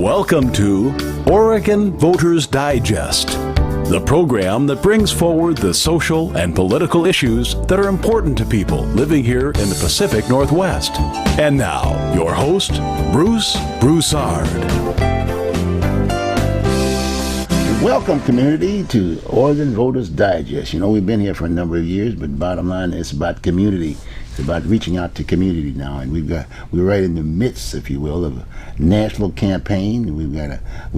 Welcome to Oregon Voters Digest, the program that brings forward the social and political issues that are important to people living here in the Pacific Northwest. And now, your host, Bruce Broussard. Welcome, community, to Oregon Voters Digest. You know, we've been here for a number of years, but bottom line, it's about community. It's about reaching out to community now, and we're right in the midst, if you will, of a national campaign. We've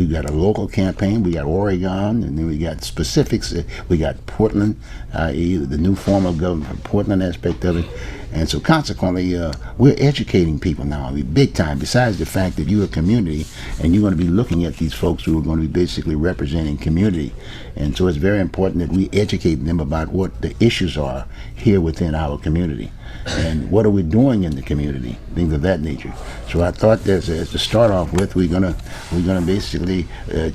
got a local campaign. We got Oregon, and then we got specifics. We got Portland, i.e., the new form of government from Portland aspect of it. And so consequently, we're educating people now, big time, besides the fact that you're a community and you're going to be looking at these folks who are going to be basically representing community. And so it's very important that we educate them about what the issues are here within our community. And what are we doing in the community, things of that nature. So I thought that to start off with, we're gonna basically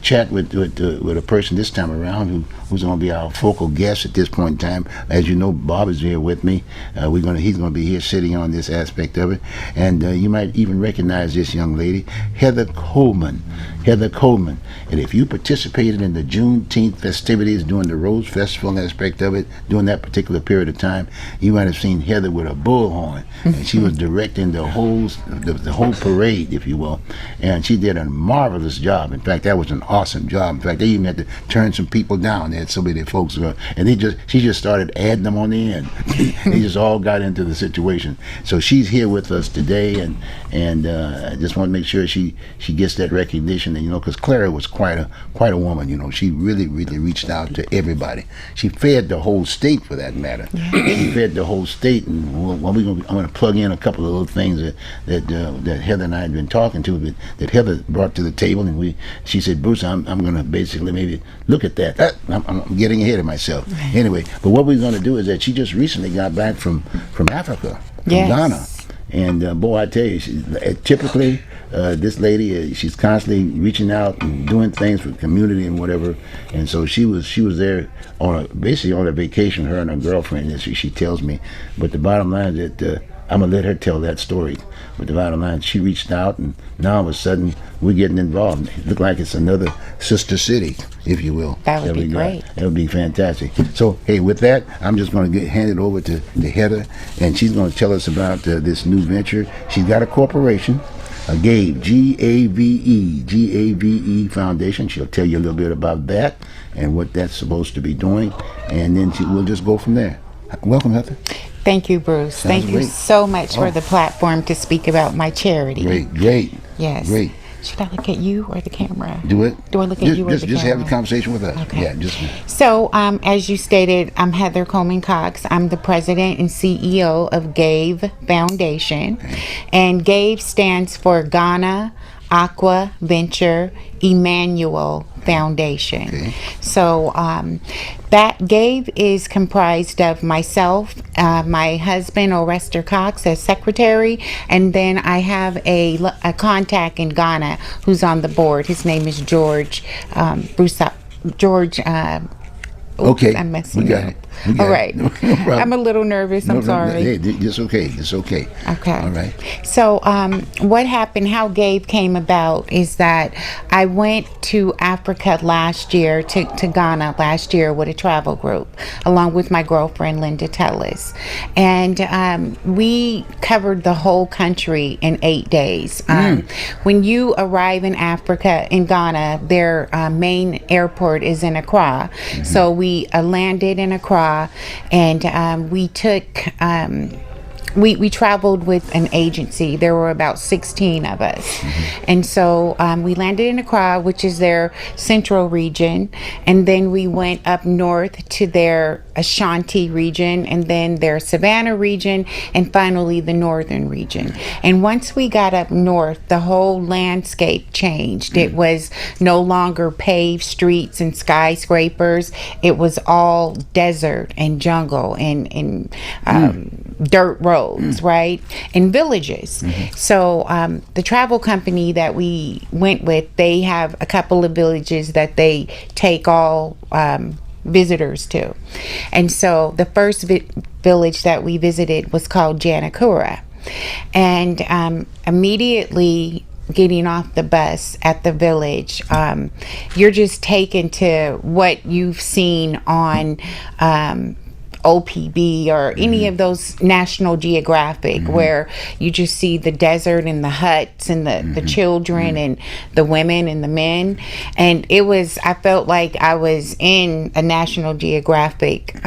chat with a person this time around who's going to be our focal guest at this point in time. As you know, Bob is here with me. He's going to be here sitting on this aspect of it, and you might even recognize this young lady, Heather Coleman. Heather Coleman. And if you participated in the Juneteenth festivities during the Rose Festival aspect of it, during that particular period of time, you might have seen Heather with a bullhorn, and she was directing the whole parade, if you will, and she did a marvelous job. In fact, that was an awesome job. In fact, they even had to turn some people down. They had so many folks, and she just started adding them on the end. They just all got into the situation. So she's here with us today, and I just want to make sure she gets that recognition. And because Clara was quite a woman. She really reached out to everybody. She fed the whole state, for that matter. She fed the whole state, and I'm going to plug in a couple of little things that Heather and I had been talking to, that Heather brought to the table, and she said, Bruce, I'm going to basically maybe look at that. I'm getting ahead of myself. Anyway, but what we're going to do is that she just recently got back from Africa, from Ghana. And boy, I tell you, typically this lady, she's constantly reaching out and doing things for the community and whatever. And so she was there basically on a vacation, her and her girlfriend, as she tells me. But the bottom line is that I'm gonna let her tell that story. But the bottom line, she reached out, and now all of a sudden we're getting involved. It looked like it's another sister city, if you will. That would be great. That would be fantastic. So, hey, with that, I'm just going to hand it over to Heather, and she's going to tell us about this new venture. She's got a corporation, GAVE, G-A-V-E Foundation. She'll tell you a little bit about that and what that's supposed to be doing, and then we'll just go from there. Welcome, Heather. Thank you, Bruce. Thank you so much for the platform to speak about my charity. Great. Yes. Great. Should I look at you or the camera? Do it. Do I look at you or the camera? Just have a conversation with us. Okay. Yeah, So, as you stated, I'm Heather Coleman Cox. I'm the president and CEO of GAVE Foundation. Okay. And GAVE stands for Ghana Aqua Venture Emmanuel Foundation. Okay. So that GAVE is comprised of myself, my husband Orester Cox as secretary, and then I have a contact in Ghana who's on the board. His name is George Broussard. Okay, I'm messing up. It. All right. No I'm a little nervous. I'm sorry. Hey, it's okay. Okay. All right. So what happened, how GAVE came about is that I went to Africa last year, to Ghana last year with a travel group, along with my girlfriend, Linda Tellis. And we covered the whole country in 8 days. When you arrive in Africa, in Ghana, their main airport is in Accra. Mm-hmm. So we landed in Accra, and we took we traveled with an agency. There were about 16 of us. Mm-hmm. And so we landed in Accra, which is their central region, and then we went up north to their Ashanti region, and then their Savannah region, and finally the northern region. And once we got up north, the whole landscape changed. Mm-hmm. It was no longer paved streets and skyscrapers. It was all desert and jungle and dirt roads, right? And villages. Mm-hmm. So the travel company that we went with, they have a couple of villages that they take all visitors to. And so the first village that we visited was called Janakura. And immediately getting off the bus at the village, you're just taken to what you've seen on OPB or any of those National Geographic, where you just see the desert and the huts and the children and the women and the men. And I felt like I was in a National Geographic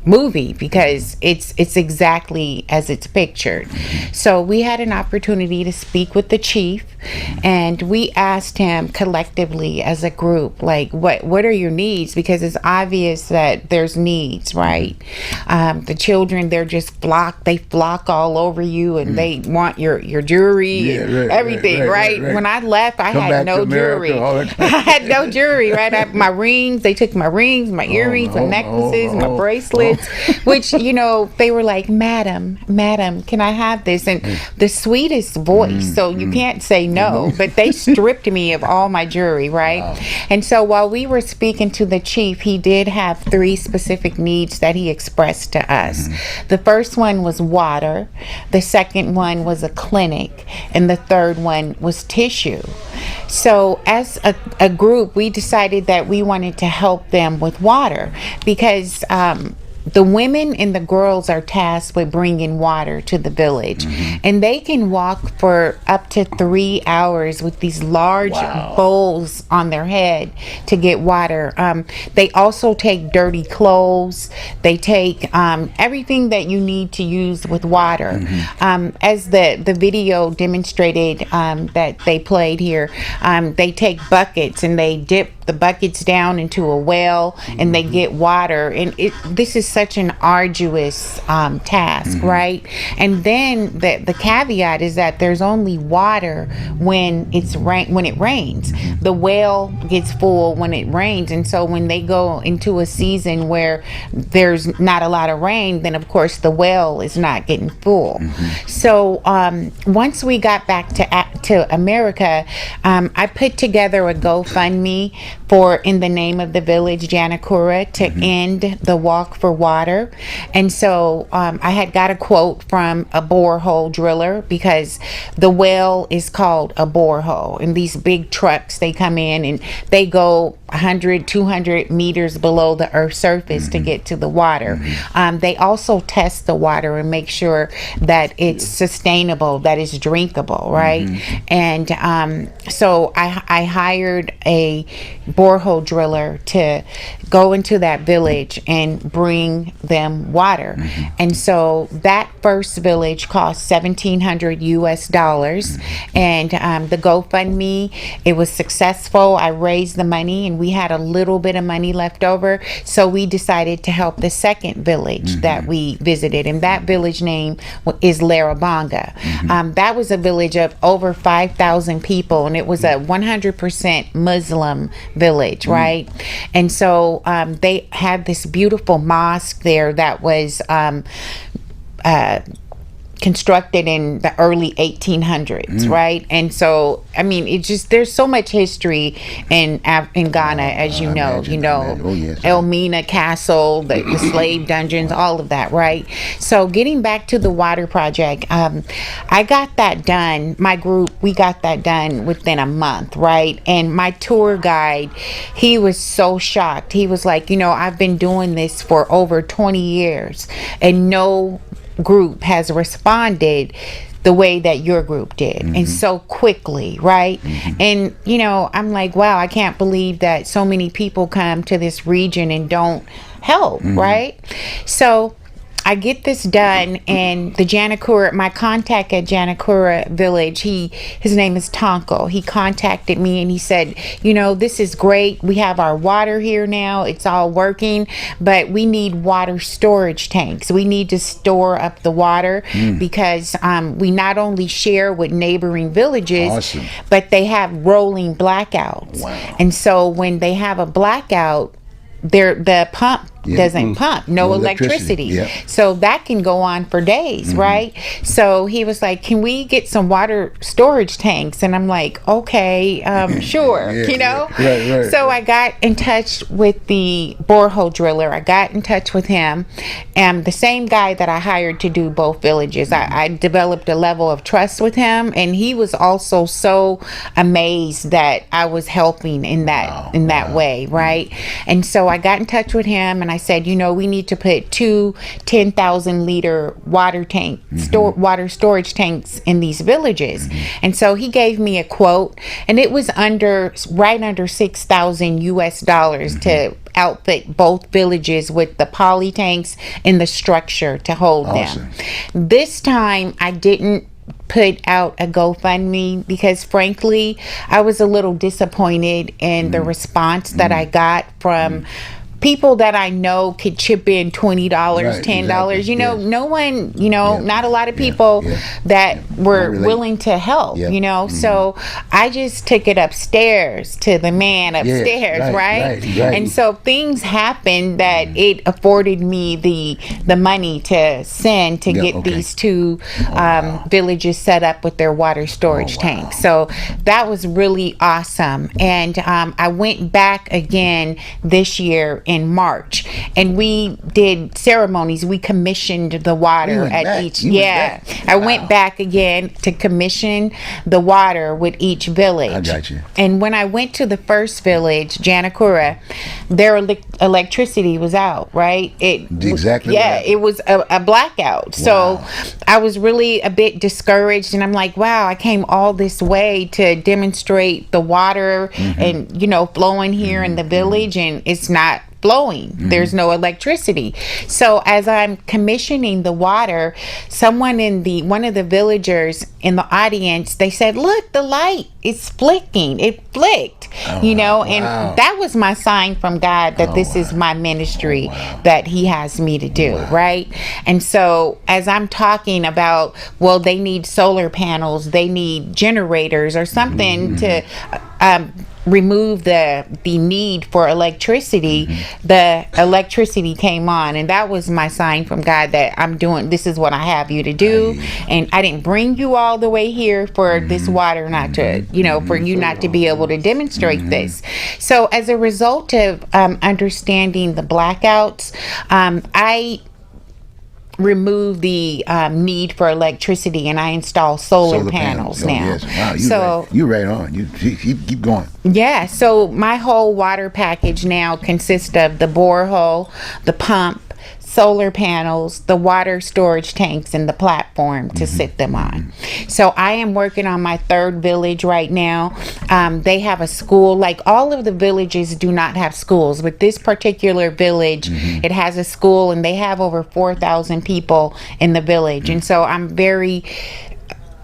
movie, because it's exactly as it's pictured. So we had an opportunity to speak with the chief, and we asked him collectively as a group, like, what are your needs? Because it's obvious that there's needs, right? The children, they flock all over you, and they want your jewelry and everything, right? When I left, I had no jewelry. I had no jewelry, right? My rings, they took my rings, my earrings, my necklaces, my bracelets. Which, they were like, madam, can I have this? And the sweetest voice, so you can't say no, but they stripped me of all my jewelry, right? Wow. And so while we were speaking to the chief, he did have 3 specific needs that he expressed to us. The first one was water, the second one was a clinic, and the third one was tissue. So as a group, we decided that we wanted to help them with water, because the women and the girls are tasked with bringing water to the village, and they can walk for up to 3 hours with these large bowls on their head to get water. They also take dirty clothes. They take everything that you need to use with water. As the video demonstrated that they played here, they take buckets and they dip the buckets down into a well, and they get water, and this is such an arduous task, right? And then the caveat is that there's only water when it rains. The well gets full when it rains, and so when they go into a season where there's not a lot of rain, then of course the well is not getting full. So once we got back to America, I put together a GoFundMe for In the Name of the Village Janakura to end the walk for water. And so I had got a quote from a borehole driller, because the well is called a borehole, and these big trucks, they come in and they go 100, 200 meters below the earth's surface to get to the water. They also test the water and make sure that it's sustainable, that it's drinkable, right? And so I hired a borehole driller to go into that village and bring them water. And so that first village cost $1,700 US, and the GoFundMe, it was successful. I raised the money, and we had a little bit of money left over, so we decided to help the second village that we visited, and that village name is Larabanga. That was a village of over 5,000 people, and it was a 100% Muslim village, right? And so they had this beautiful mosque there that was constructed in the early 1800s, right? And so, I mean, it just, there's so much history in Ghana, as you know. Elmina Castle, the slave dungeons, all of that, right? So getting back to the water project, I got that done. My group, we got that done within a month, right? And my tour guide, he was so shocked. He was like, I've been doing this for over 20 years, and no group has responded the way that your group did, and so quickly, right? And I'm like, wow, I can't believe that so many people come to this region and don't help, right? So I get this done, and the Janakura, my contact at Janakura Village, his name is Tonko. He contacted me and he said, this is great. We have our water here now. It's all working, but we need water storage tanks. We need to store up the water because we not only share with neighboring villages, but they have rolling blackouts. Wow. And so when they have a blackout, the pump doesn't pump, no No electricity. Yep. So that can go on for days, right? So he was like, "Can we get some water storage tanks?" And I'm like, "Okay, sure," Yeah, you know. yeah. Right. So I got in touch with the borehole driller. I got in touch with him, and the same guy that I hired to do both villages. I developed a level of trust with him, and he was also so amazed that I was helping in that way, right? And so I got in touch with him, and I said, we need to put two 10,000-liter water water storage tanks in these villages. And so he gave me a quote, and it was right under $6,000 to outfit both villages with the poly tanks and the structure to hold them. This time I didn't put out a GoFundMe because frankly I was a little disappointed in the response that I got from people that I know could chip in $20, $10. Exactly. No one, not a lot of people that were willing to help, So I just took it upstairs to the man upstairs, right? And so things happened that it afforded me the money to send to get these two villages set up with their water storage tanks. So that was really awesome. And I went back again this year in March, and we did ceremonies. We commissioned the water at each. I went back again to commission the water with each village. I got you. And when I went to the first village, Janakura, their electricity was out. Right? Exactly. It was a blackout. So I was really a bit discouraged, and I'm like, wow, I came all this way to demonstrate the water and flowing here in the village, and it's not flowing. There's no electricity. So as I'm commissioning the water, someone in one of the villagers in the audience, they said, "Look, the light is flicking. It flicked." And that was my sign from God that this is my ministry that he has me to do, right? And so as I'm talking about, well, they need solar panels, they need generators or something to remove the need for electricity, the electricity came on, and that was my sign from God that this is what I have you to do. And I didn't bring you all the way here for this water not to, for you not to be able to demonstrate this. So as a result of understanding the blackouts, I remove the need for electricity, and I install solar panels now. Yes. Wow, you're right on. You keep going. Yeah, so my whole water package now consists of the borehole, the pump, solar panels, the water storage tanks, and the platform to sit them on. So I am working on my third village right now. They have a school. Like all of the villages do not have schools, but this particular village, it has a school, and they have over 4,000 people in the village. And so I'm very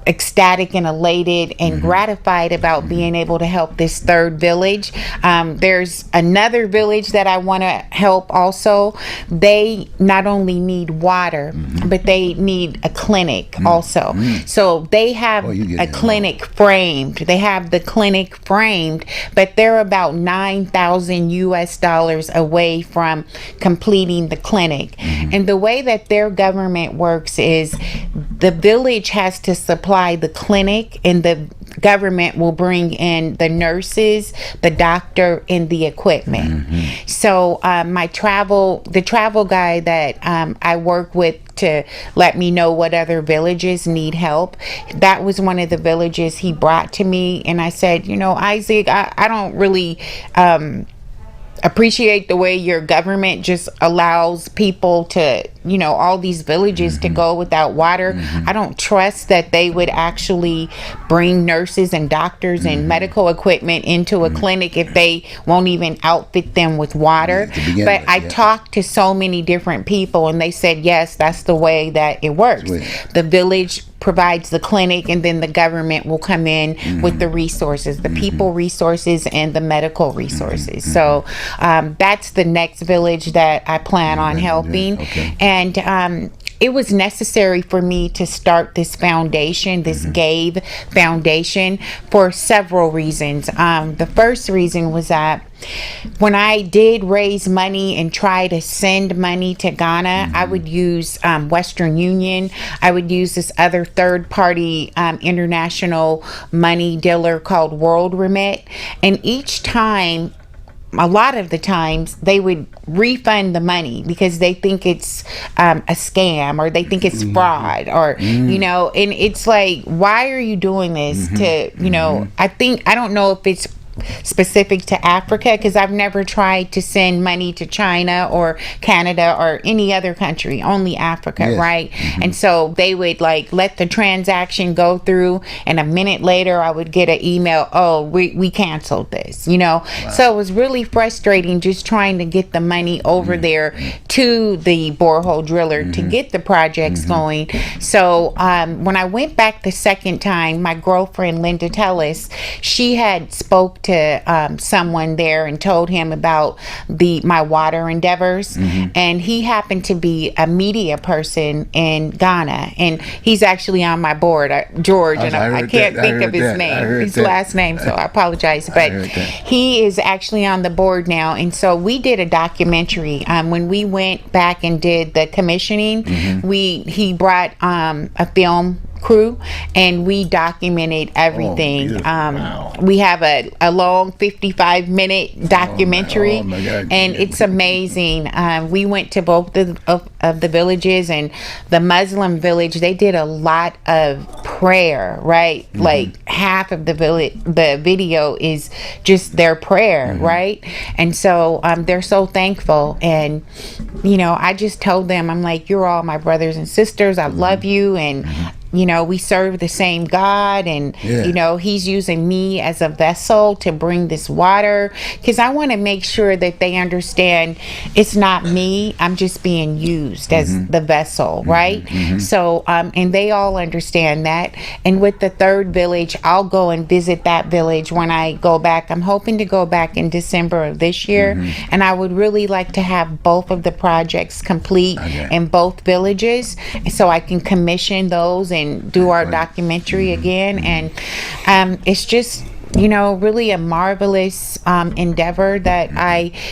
ecstatic and elated and gratified about being able to help this third village. There's another village that I want to help also. They not only need water, but they need a clinic also. So they have a clinic framed. They have the clinic framed, but they're about $9,000 away from completing the clinic. And the way that their government works is the village has to supply the clinic, and the government will bring in the nurses, the doctor, and the equipment. So the travel guy that I work with to let me know what other villages need help, that was one of the villages he brought to me, and I said, Isaac, I don't really appreciate the way your government just allows people to, all these villages to go without water. I don't trust that they would actually bring nurses and doctors and medical equipment into a clinic if they won't even outfit them with water. But I talked to so many different people, and they said, yes, that's the way that it works. The village provides the clinic, and then the government will come in with the resources, the people resources and the medical resources. So that's the next village that I plan on helping. And it was necessary for me to start this foundation, this Gave Foundation, for several reasons. The first reason was that when I did raise money and try to send money to Ghana, I would use Western Union. I would use this other third-party international money dealer called World Remit. And each time, a lot of the times, they would refund the money because they think it's a scam, or they think it's fraud, or you know. And it's like, why are you doing this to, you know? I don't know if it's specific to Africa, because I've never tried to send money to China or Canada or any other country, only Africa, right? And so they would like let the transaction go through, and a minute later I would get an email, oh, we canceled this, you know. So it was really frustrating just trying to get the money over there to the borehole driller to get the projects going. So when I went back the second time, my girlfriend Linda Tellis, she had spoke to someone there and told him about my water endeavors, and he happened to be a media person in Ghana, and he's actually on my board, George, and I can't think of his name, his last name, so I apologize, but he is actually on the board now. And so we did a documentary when we went back and did the commissioning. He brought a film crew, and we documented everything. We have a long 55-minute documentary, and it's amazing. We went to both of the villages, and the Muslim village, they did a lot of prayer, right? Like half of the video is just their prayer, right? And so they're so thankful. And you know, I just told them, I'm like, you're all my brothers and sisters, I love you, and you know, we serve the same God, and you know, he's using me as a vessel to bring this water, because I want to make sure that they understand it's not me, I'm just being used as the vessel, right? So and they all understand that. And with the third village, I'll go and visit that village when I go back. I'm hoping to go back in December of this year, and I would really like to have both of the projects complete in both villages, so I can commission those and do our documentary again. And it's just, you know, really a marvelous endeavor that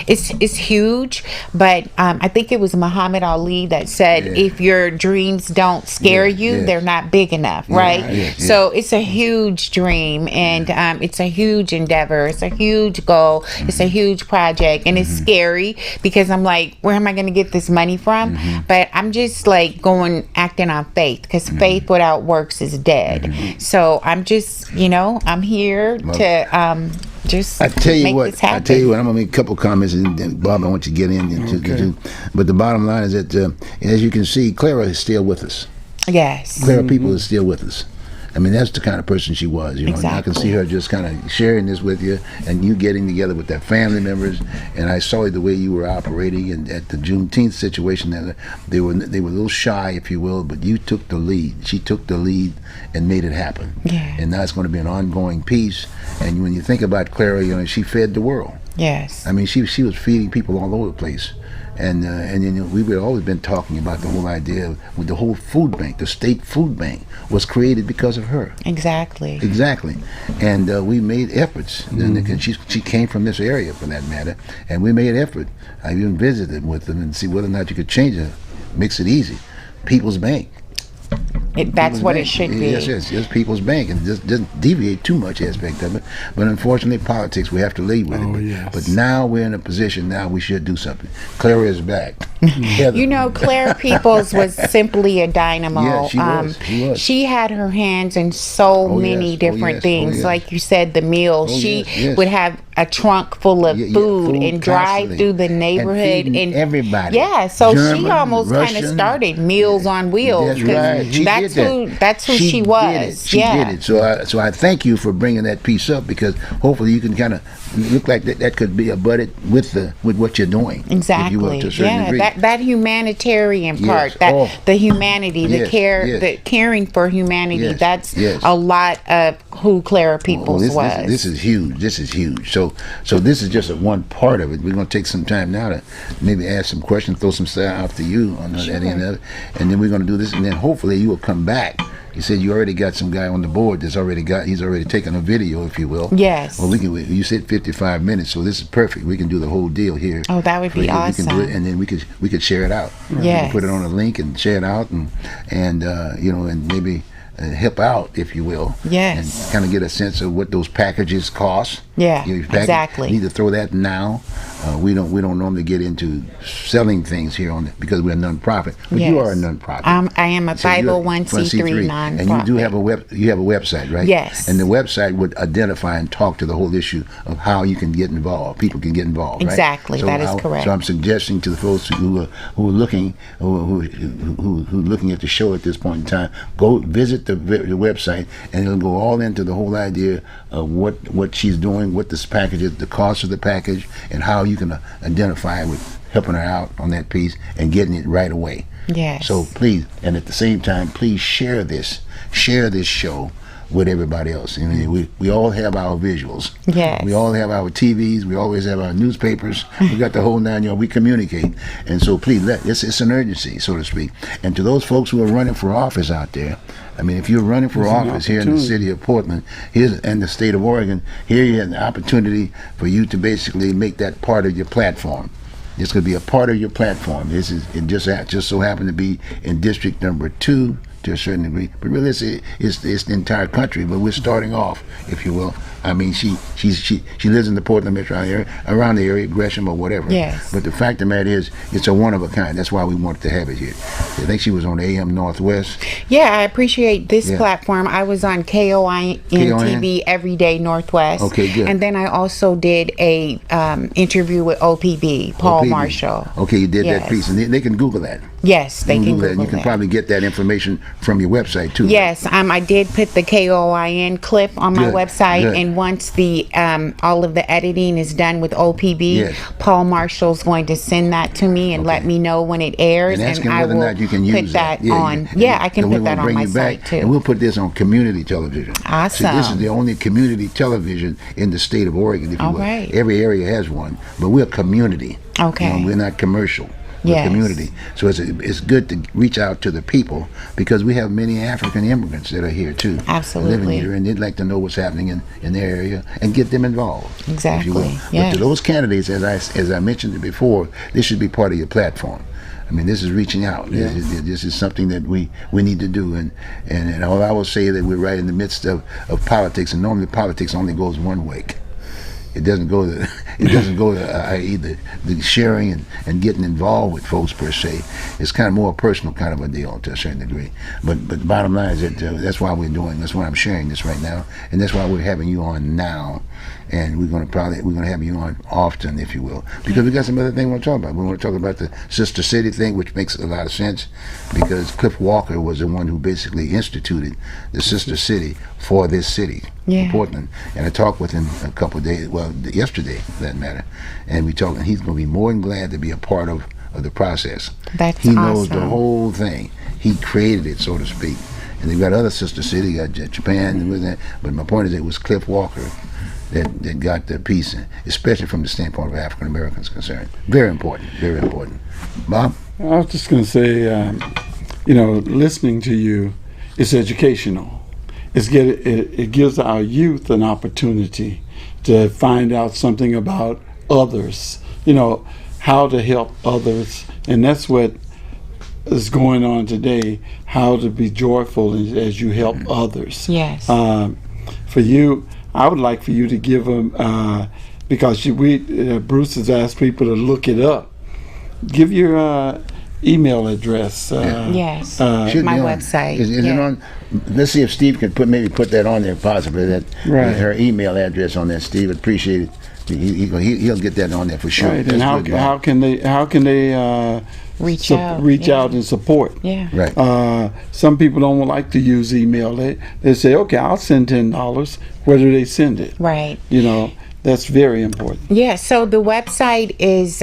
it's huge, but I think it was Muhammad Ali that said, if your dreams don't scare you, they're not big enough, right? So it's a huge dream, and it's a huge endeavor, it's a huge goal, it's a huge project, and it's scary because I'm like, where am I going to get this money from? But I'm just like acting on faith, because faith without works is dead. So I'm just, you know, I'm here to just I tell you make what, this happen. I tell you what, I'm gonna make a couple comments, and then Bob, I want you to get in. But the bottom line is that, as you can see, Clara is still with us. Yes. Clara People is still with us. I mean, that's the kind of person she was. You know, and I can see her just kind of sharing this with you, and you getting together with their family members. And I saw the way you were operating, and at the Juneteenth situation, that they were a little shy, if you will, but you took the lead. She took the lead and made it happen. Yeah. And now it's going to be an ongoing piece. And when you think about Clara, you know, she fed the world. Yes. I mean, she was feeding people all over the place. And you know, we've always been talking about the whole idea with the whole food bank. The state food bank was created because of her. Exactly. And we made efforts. And she came from this area, for that matter, and we made effort. I even visited with them and see whether or not you could change it, makes it easy. People's Bank. That's what it should be. Yes, People's Bank, and just doesn't deviate too much aspect of it. But unfortunately, politics, we have to lead with it. But now we're in a position, now we should do something. Clara is back. You know, Claire Peoples was simply a dynamo. Yeah, she was. She had her hands in so many different things. Like you said, the meals. She would have a trunk full of food and drive through the neighborhood and everybody. Yeah, so German, she almost kind of started Meals on Wheels. That's right. That's that's who she did was. it. She Yeah. did it. So I thank you for bringing that piece up, because hopefully you can kind of look like that could be abutted with what you're doing. Exactly. If you will, to a certain Yeah, degree. that humanitarian Yes. part, that Oh. the humanity, the Yes, care, yes. the caring for humanity. Yes, That's yes. a lot of who Clara Peoples was. This is huge. This is huge. So this is just one part of it. We're going to take some time now to maybe ask some questions, throw some stuff out to you on that end of it, and then we're going to do this, and then hopefully you will come back. You said you already got some guy on the board he's already taken a video, if you will. Yes. Well, you said 55 minutes, so this is perfect. We can do the whole deal here. Oh, that would be We can do awesome. it, and then we could share it out. We Yes. can put it on a link and share it out, and and maybe help out, if you will. Yes. And kind of get a sense of what those packages cost. Yeah, You exactly. need to throw that now. We don't normally get into selling things here because we're a nonprofit. But you are a nonprofit. I am a So you're 501c3 nonprofit. and you do have a website, right? Yes. And the website would identify and talk to the whole issue of how you can get involved. People can get involved, right? Exactly. That is correct. So I'm suggesting to the folks who are looking at the show at this point in time, go visit the website, and it'll go all into the whole idea of what she's doing, what this package is, the cost of the package, and how you can identify with helping her out on that piece and getting it right away. Yes. So please, and at the same time, please share this show with everybody else. I mean, we all have our visuals. Yes. We all have our TVs. We always have our newspapers. We got the whole 9 yards. We communicate, and so please, it's an urgency, so to speak. And to those folks who are running for office out there, I mean, if you're running for office here in the city of Portland, and the state of Oregon, here you have an opportunity for you to basically make that part of your platform. It's going to be a part of your platform. It just so happened to be in District Number 2 to a certain degree, but really it's the entire country. But we're starting off, if you will. I mean, she lives in the Portland metro area, around the area, Gresham or whatever. Yes. But the fact of the matter is, it's a one of a kind. That's why we wanted to have it here. I think she was on AM Northwest. Yeah, I appreciate this Yeah. platform. I was on KOIN TV Everyday Northwest. Okay, good. And then I also did a interview with OPB, Paul OPB. Marshall. Okay, you did that Yes. piece, and they can Google that. Yes, they can Google that, Google and you can that. probably get that information from your website too. Yes, I did put the KOIN clip on my Good, website, good. and once the all of the editing is done with OPB, Yes. Paul Marshall's going to send that to me and let me know when it airs, And ask him I whether or will not you can put use that Yeah, on. and Yeah, I can we're put that gonna on bring my you back, site too. and we'll put this on community television. Awesome. So this is the only community television in the state of Oregon, if you All will. right. Every area has one, but we're community. Okay. We're not commercial. We're Yes. community. So it's good to reach out to the people, because we have many African immigrants that are here too. Absolutely. Living here, and they'd like to know what's happening in their area and get them involved. If you will. Exactly, But yes. to those candidates, as I mentioned it before, this should be part of your platform. I mean, this is reaching out. This is something that we need to do, and all I will say that we're right in the midst of politics, and normally politics only goes one way. It doesn't go to i.e. the sharing and getting involved with folks per se. It's kind of more a personal kind of a deal to a certain degree. But the bottom line is that that's why we're doing. That's why I'm sharing this right now, and that's why we're having you on now. And we're going to have you on often, if you will, because we got some other thing we want to talk about. We want to talk about the Sister City thing, which makes a lot of sense, because Cliff Walker was the one who basically instituted the Sister City for this city, Yeah. Portland. And I talked with him a couple of days, yesterday for that matter, and we talked, and he's going to be more than glad to be a part of the process. That's He knows the awesome. whole thing. He created it, so to speak. And they've got other Sister City, you got Japan, and with that. But my point is, it was Cliff Walker that got the piece, especially from the standpoint of African Americans concerned. Very important, very important. Bob? I was just going to say, listening to you is educational. It gives our youth an opportunity to find out something about others, how to help others. And that's what is going on today, how to be joyful as you help others. Yes. For you, I would like for you to give them, because Bruce has asked people to look it up. Give your email address. Yes. Should My be on. website. Is it Yeah. on? Let's see if Steve can maybe put that on there, possibly, that Right. her email address on there. Steve, appreciate it. He'll get that on there for sure. Right. That's And good, Bob. how can they Reach out, reach yeah. out and support. Yeah. Right. Some people don't like to use email. They say, okay, I'll send $10. Where do they send it? Right. You know, that's very important. Yeah, so the website is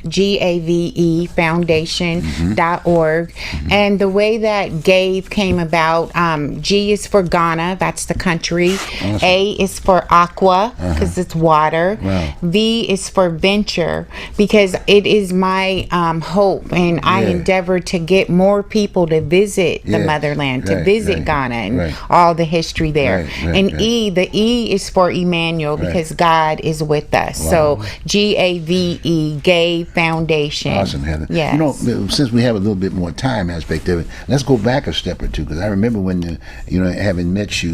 www.gave, foundation.org. And the way that GAVE came about, G is for Ghana, that's the country. A is for aqua, because it's water. Wow. V is for venture, because it is my hope, and I Yeah. endeavor to get more people to visit the Yeah. motherland, to Right, visit right, Ghana and right. all the history there. Right, right, And right. the E is for Emmanuel, because God is with us. So GAVE, Gave Foundation. Awesome, Heather. Yes. You know, since we have a little bit more time aspect of it, let's go back a step or two, because I remember when, having met you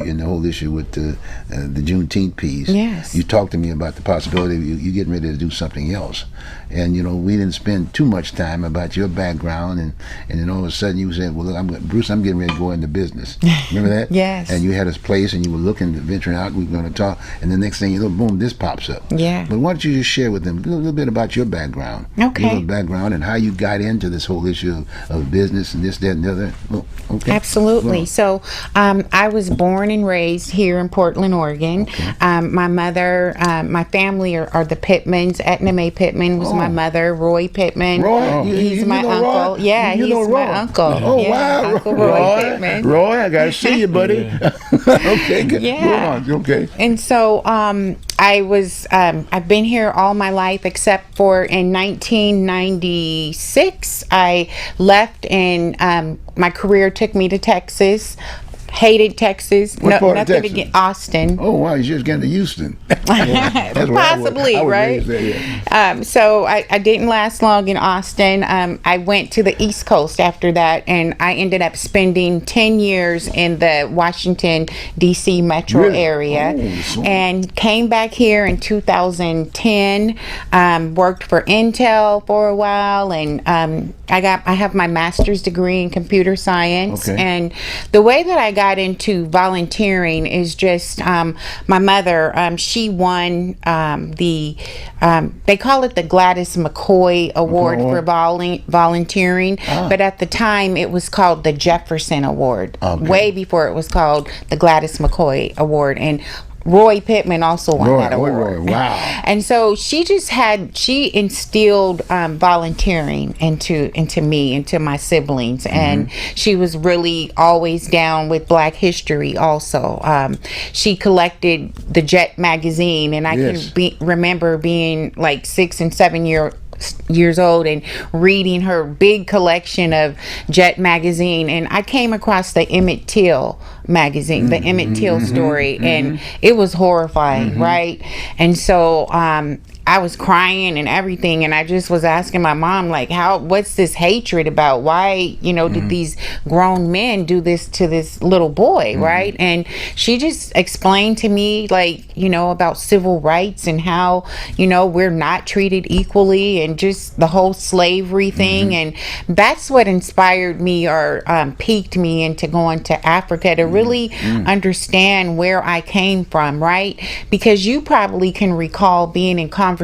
in the whole issue with the Juneteenth piece. Yes. You talked to me about the possibility of you getting ready to do something else. And, we didn't spend too much time about your background, and then all of a sudden you said, well, look, Bruce, I'm getting ready to go into business. Remember that? Yes. And you had this place, and you were looking, venturing out, we were going to talk, and the next thing you know, boom, this pops up. Yeah. But why don't you just share with them a little bit about your background? Okay. Your little background and how you got into this whole issue of business and this, that, and the other. Oh, okay. Absolutely. Well, So I was born and raised here in Portland, Oregon. My mother, my family are the Pittmans. Etna Mae Pittman was my mother. Roy Pittman. Roy? He's You my know uncle. Roy? Yeah, You he's know my Roy? uncle. Oh, Yeah, wow. Uncle Roy Pittman. Roy, I got to see you, buddy. Okay, good. Yeah. Go on. Okay. And so I've been here all my life, except for in 1996, I left, and my career took me to Texas. Hated Texas. What part of nothing Texas? against Austin. Oh, wow, you just getting to Houston. That's where I was. Possibly, I was right? raised there, yeah. So I didn't last long in Austin. I went to the East Coast after that, and I ended up spending 10 years in the Washington, D.C. metro Really? area, Oh, so- and came back here in 2010, worked for Intel for a while, and I have my master's degree in computer science. Okay. And the way that I got into volunteering is just my mother, she won they call it the Gladys McCoy Award for volunteering, but at the time it was called the Jefferson Award, way before it was called the Gladys McCoy Award. And Roy Pittman also won that award. Roy, wow. And so she instilled volunteering into me, into my siblings, and she was really always down with Black history also. She collected the Jet magazine, and I Yes. can remember being like 6 and 7 years old and reading her big collection of Jet magazine, and I came across the Emmett Till magazine, the Emmett Till story, and it was horrifying, right? And so I was crying and everything, and I just was asking my mom, like, what's this hatred about? Why, did these grown men do this to this little boy, right? And she just explained to me, like, about civil rights and how, we're not treated equally, and just the whole slavery thing. And that's what inspired me, or piqued me into going to Africa, to really understand where I came from, right? Because you probably can recall being in conversations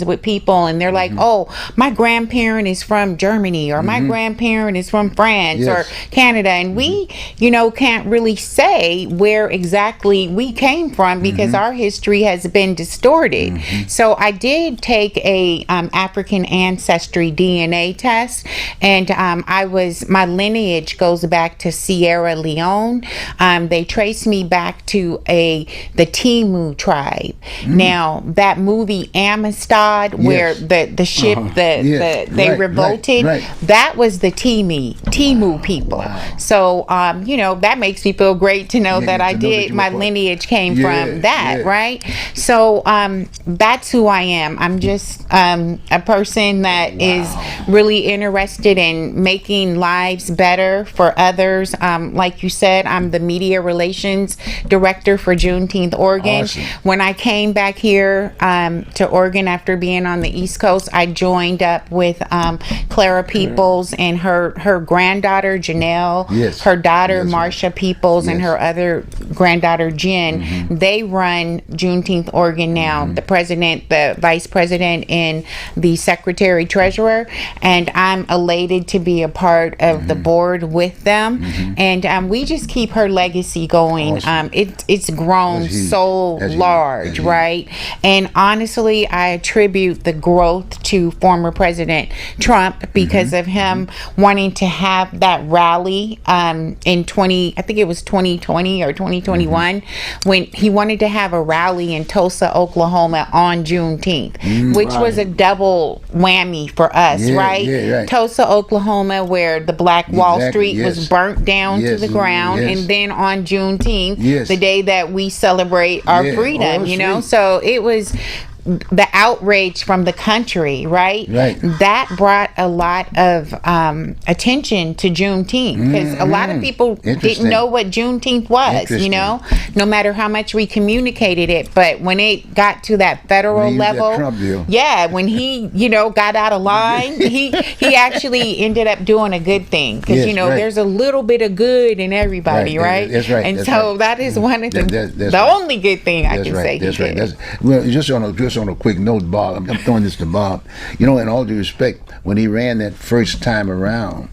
with people, and they're like, oh, my grandparent is from Germany, or my grandparent is from France, Yes. or Canada, and we can't really say where exactly we came from, because our history has been distorted. So I did take a African ancestry DNA test, and my lineage goes back to Sierra Leone. They traced me back to the Timu tribe. Now, that movie Amistad, where the ship Yes. they Right, revolted, right. that was the Timu people. So that makes me feel great to know that I to know that did, you my were part- lineage came Yeah, from that, yeah. right? So that's who I am. I'm just a person that is really interested in making lives better for others. Like you said, I'm the media relations director for Juneteenth Oregon. Awesome. When I came back here to Oregon after being on the East Coast, I joined up with Clara Peoples and her granddaughter Janelle, Yes. her daughter That's right. Marsha Peoples, and Yes. her other granddaughter Jen. They run Juneteenth Oregon now. The president, the vice president, and the secretary treasurer, and I'm elated to be a part of the board with them. And we just keep her legacy going. It's grown That's huge. so That's huge. large, That's huge. right? And honestly, I attribute the growth to former President Trump because of him wanting to have that rally in 2020 or 2021 when he wanted to have a rally in Tulsa, Oklahoma on Juneteenth, which was a double whammy for us, Yeah, right? yeah, right. Tulsa, Oklahoma, where the Black Wall Exactly, Street was yes. burnt down to Yes, the ground, yes. and then on Juneteenth, Yes. the day that we celebrate our Yeah. Oh, freedom, that was you know? sweet. So it was the outrage from the country, right? Right. That brought a lot of attention to Juneteenth because a lot of people didn't Interesting. know what Juneteenth was, you Interesting. know, no matter how much we communicated it. But when it got to that federal When he used that level, Trump deal. yeah, when he, got out of line, he actually ended up doing a good thing because, Yes, right. there's a little bit of good in everybody, Right, right? that's right, And that's so right. that is one of That's the right. only good thing I That's can right. say. That's he right. did. Well, just on a quick note, Bob. I'm throwing this to Bob. In all due respect, when he ran that first time around,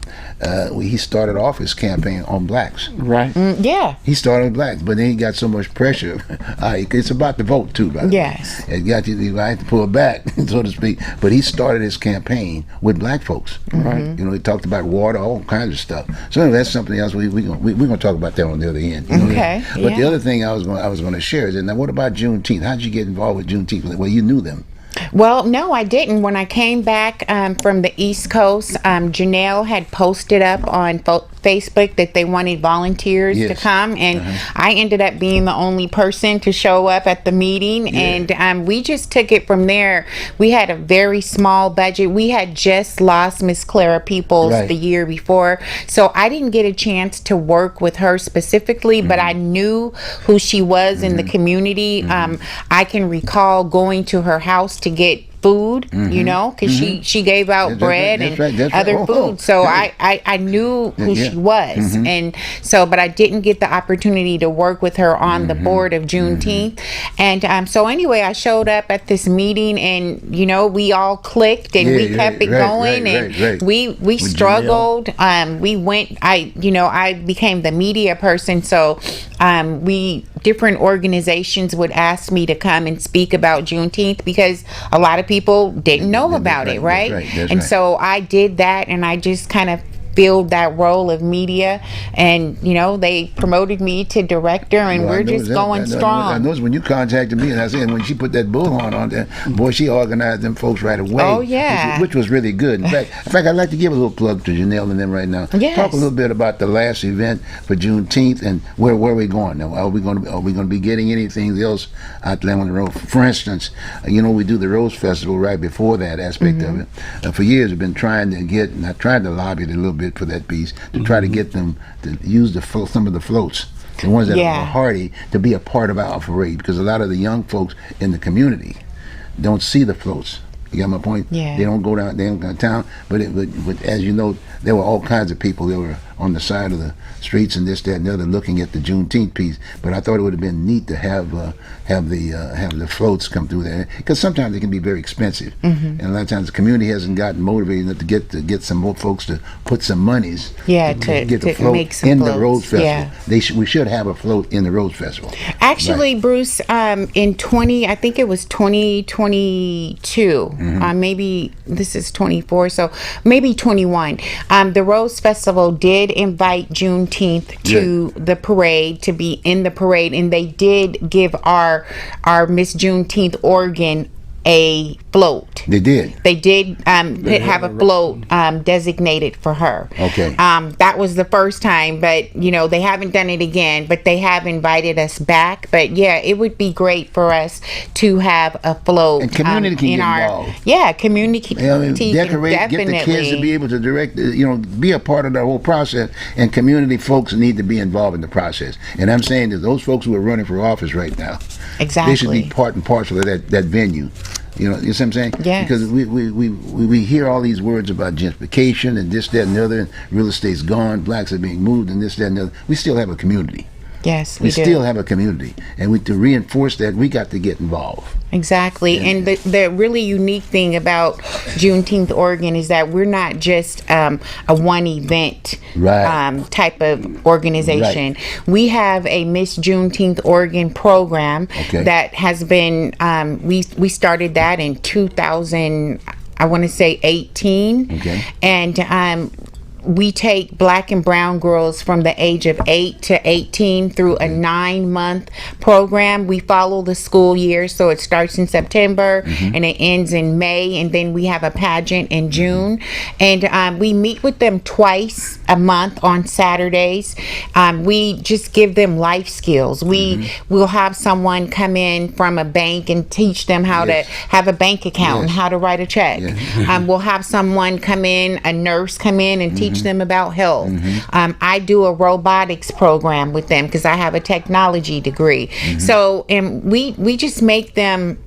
he started off his campaign on blacks. Right. Yeah. He started with blacks, but then he got so much pressure. It's about the vote too, by the way. Yes. It got you have to pull back, so to speak. But he started his campaign with black folks. Right. He talked about water, all kinds of stuff. So anyway, that's something else we're gonna talk about that on the other end. Okay, But the yeah. other thing I was going to share is, now what about Juneteenth? How did you get involved with Juneteenth? Well, you knew them. Well, no, I didn't. When I came back from the East Coast, Janelle had posted up on Facebook that they wanted volunteers to Yes. come, and I ended up being the only person to show up at the meeting, Yeah. and we just took it from there. We had a very small budget. We had just lost Miss Clara Peoples Right. the year before, so I didn't get a chance to work with her specifically, but I knew who she was in the community. I can recall going to her house to get food, because she gave out That's bread right, and that's right. other Oh, food. So yeah. I knew who Yeah. she was, and so, but I didn't get the opportunity to work with her on the board of Juneteenth. And so anyway, I showed up at this meeting, and we all clicked, and Yeah, we kept it right, going, right, and right. we With struggled. We went. I became the media person, so different organizations would ask me to come and speak about Juneteenth because a lot of people didn't know That's about right, it, right? that's right, that's And right. so I did that, and I just kind of filled that role of media, and they promoted me to director, and Well, I we're noticed just that. going I strong. noticed when you contacted me, and I said when she put that bullhorn on there, boy, she organized them folks right away. Oh, yeah. which was really good. In fact, I'd like to give a little plug to Janelle and them right now. Yes. Talk a little bit about the last event for Juneteenth and where are we going now? Are we going to be getting anything else out there on the road? For instance, we do the Rose Festival right before that aspect of it. For years, we've been trying to get, and I tried to lobby it a little bit for that piece to try to get them to use some of the floats, the ones that Yeah. are hardy, to be a part of our parade, because a lot of the young folks in the community don't see the floats. You got my point? Yeah. They don't go downtown, but as you know, there were all kinds of people that were on the side of the streets and this, that, and the other, looking at the Juneteenth piece. But I thought it would have been neat to have the floats come through there, because sometimes they can be very expensive, and a lot of times the community hasn't gotten motivated enough to get some more folks to put some monies. Yeah, get to the float make some in the floats, Rose Festival. yeah. We should have a float in the Rose Festival. Actually, Right. Bruce, in I think it was 2022, maybe this is 24, so maybe 21. The Rose Festival did invite Juneteenth to the parade, to be in the parade, and they did give our Miss Juneteenth Oregon a float. They did. They did have a float designated for her. Okay. That was the first time, but they haven't done it again. But they have invited us back. But yeah, it would be great for us to have a float. And community can get involved. Yeah, community. Decorate, definitely. get the kids to be able to direct, be a part of the whole process, and community folks need to be involved in the process. And I'm saying that those folks who are running for office right now, Exactly. they should be part and parcel of that venue. You know what I'm saying? Yes. Because we hear all these words about gentrification and this, that, and the other, and real estate's gone, blacks are being moved, and this, that, and the other. We still have a community. Yes, We we do. still have a community. And to reinforce that, we got to get involved. Exactly. And the really unique thing about Juneteenth Oregon is that we're not just a one event Right. type of organization. We have a Miss Juneteenth Oregon program Okay. that has been, we started that in 2000, I want to say 18. Okay. And we take black and brown girls from the age of 8 to 18 through a 9-month program. We follow the school year, so it starts in September and it ends in May, and then we have a pageant in June. And we meet with them twice a month on Saturdays. We just give them life skills. We will have someone come in from a bank and teach them how Yes. to have a bank account and Yes. how to write a check. We'll have someone come in, a nurse come in and teach them about health. I do a robotics program with them because I have a technology degree. So, and we just make them.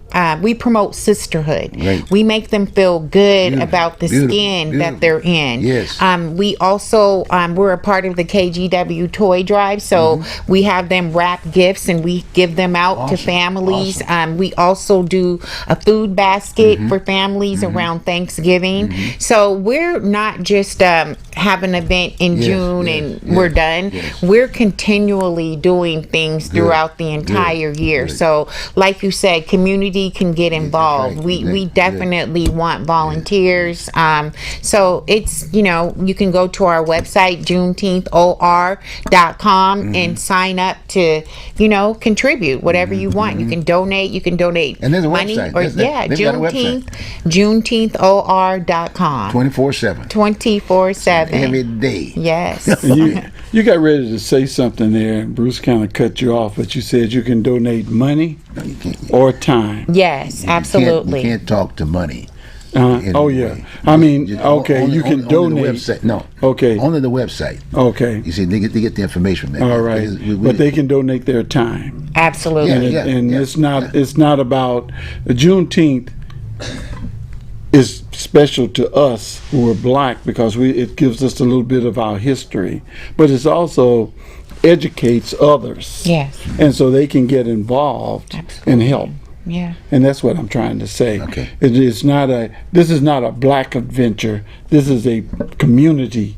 We promote sisterhood. Right. We make them feel good about the Beautiful. skin Beautiful. that they're in. Yes. We also we're a part of the KGW toy drive, so we have them wrap gifts and we give them out to Awesome. families. We also do a food basket for families around Thanksgiving. So we're not just have an event in Yes, June yes, and we're yes, done. yes. We're continually doing things throughout the entire year. good. So, like you said, community can get involved. right, We exactly, definitely want volunteers. So it's, you can go to our website, JuneteenthOR.com, and sign up to, contribute whatever you want. You can donate. You can donate And there's a money. website. Or, They've got a website. JuneteenthOR.com. 24/7. 24/7. Every day. Yes. And you got ready to say something there, and Bruce kind of cut you off, but you said you can donate money You can't, or time. Yes, absolutely. You can't talk to money. Oh, any yeah. way. I mean, Just okay, only- you can only donate. The website. No. Okay. Only the website. Okay. You see, they get the information from that. All right. Because we- But they can donate their time. Absolutely. Yeah, And yeah, it's not yeah. it's not about Juneteenth is special to us who are black because it gives us a little bit of our history, but it's also educates others. Yes. And so they can get involved and help. Yeah. And that's what I'm trying to say. Okay. This is not a black adventure. This is a community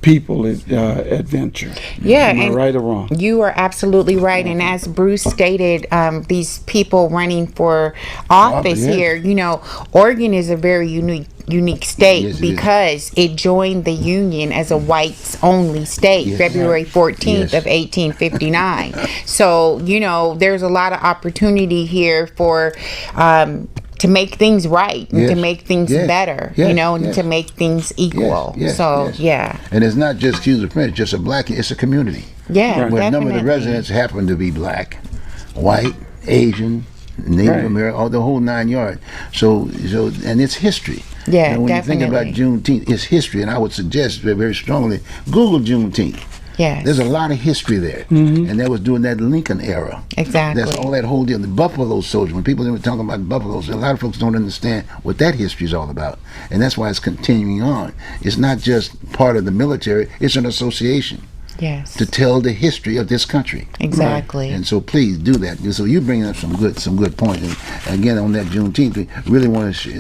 people adventure. Yeah, Am I and right or wrong? You are absolutely right. And as Bruce stated, these people running for office yes. here, Oregon is a very unique state Yes, it is. because it joined the Union as a whites only state Yes. February 14th Yes. of 1859. So, there's a lot of opportunity here for to make things right and to Yes. make things Yes. better, Yes. and Yes. to make things equal. yes, So, yes. yeah. And it's not just excuse the French, just a black. It's a community. Yeah, Right. Where a definitely. number of the residents happen to be black, white, Asian, Native Right. American, all the whole 9 yards. So, and it's history. Yeah, and when you think about definitely. Juneteenth, it's history, and I would suggest very strongly Google Juneteenth. Yes. There's a lot of history there, and that was during that Lincoln era. Exactly. That's all that whole deal. The Buffalo Soldier. When people were talking about buffaloes, a lot of folks don't understand what that history is all about, and that's why it's continuing on. It's not just part of the military; it's an association Yes. to tell the history of this country. Exactly. And so please do that. So you bring up some good points. And again, on that Juneteenth, we really want to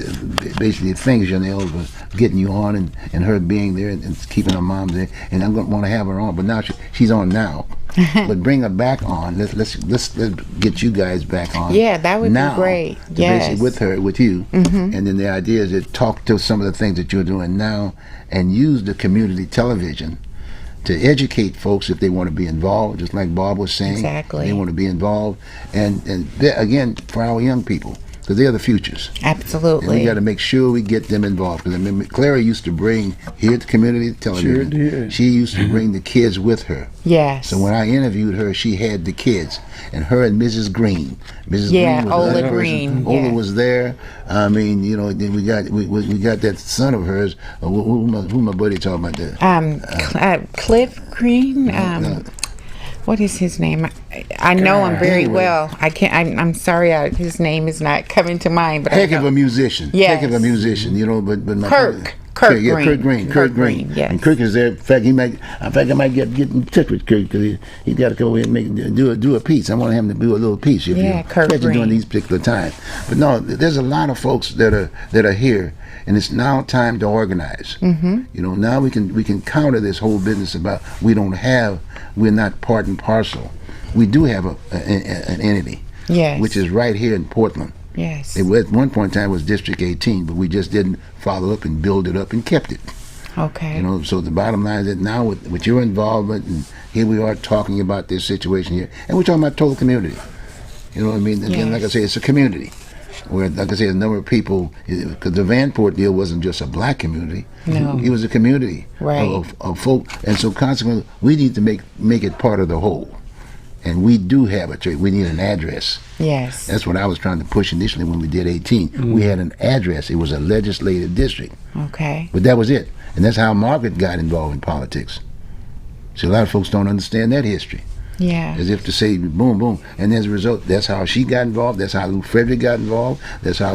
basically thank Janelle for getting you on and her being there and keeping her mom there. And I'm going to want to have her on, but now she's on now. But bring her back on. Let's get you guys back on. Yeah, that would be now great. to Yes. basically with you. And then the idea is to talk to some of the things that you're doing now and use the community television to educate folks if they want to be involved, just like Bob was saying. Exactly. They want to be involved. And again, for our young people, because they're the futures. And Absolutely. we got to make sure we get them involved. Because I remember Clara used to bring here at the community television. Sure did. She used to bring the kids with her. Yes. So when I interviewed her, she had the kids, and her and Mrs. Green. Mrs. Yeah, Green was the Ola other person. Green, Ola yeah. was there. I mean, then we got that son of hers. Who my buddy talking about that? Cliff Green. What is his name? I know him very anyway. well. I can't. I'm sorry. His name is not coming to mind. But Heck I of know. a musician. Yes. Heck of a musician. You know, but my Kurt yeah, Green. Kurt Green. Kurt Kurt Green. Green, yes. And Kurt is there. In fact, I might get in touch with Kurt because he's got to go in and do a piece. I want him to do a little piece. If Yeah, you Kurt catch him during Green. these particular times. But no, there's a lot of folks that are here, and it's now time to organize. Mm-hmm. You know, now we can counter this whole business about we're not part and parcel. We do have an entity, Yes. which is right here in Portland. Yes. It was, at one point in time, it was District 18, but we just didn't follow up and build it up and kept it. Okay. You know, so the bottom line is that now with your involvement, and here we are talking about this situation here, and we're talking about total community. You know what I mean? And Yes. like I say, it's a community. Where, like I say, a number of people, because the Vanport deal wasn't just a black community. No. It was a community Right. of folk. And so consequently, we need to make it part of the whole. And we do have a church. We need an address. Yes. That's what I was trying to push initially when we did 18. We had an address. It was a legislative district. Okay. But that was it. And that's how Margaret got involved in politics. See, a lot of folks don't understand that history. Yeah. As if to say, boom, boom. And as a result, that's how she got involved. That's how Lou Frederick got involved. That's how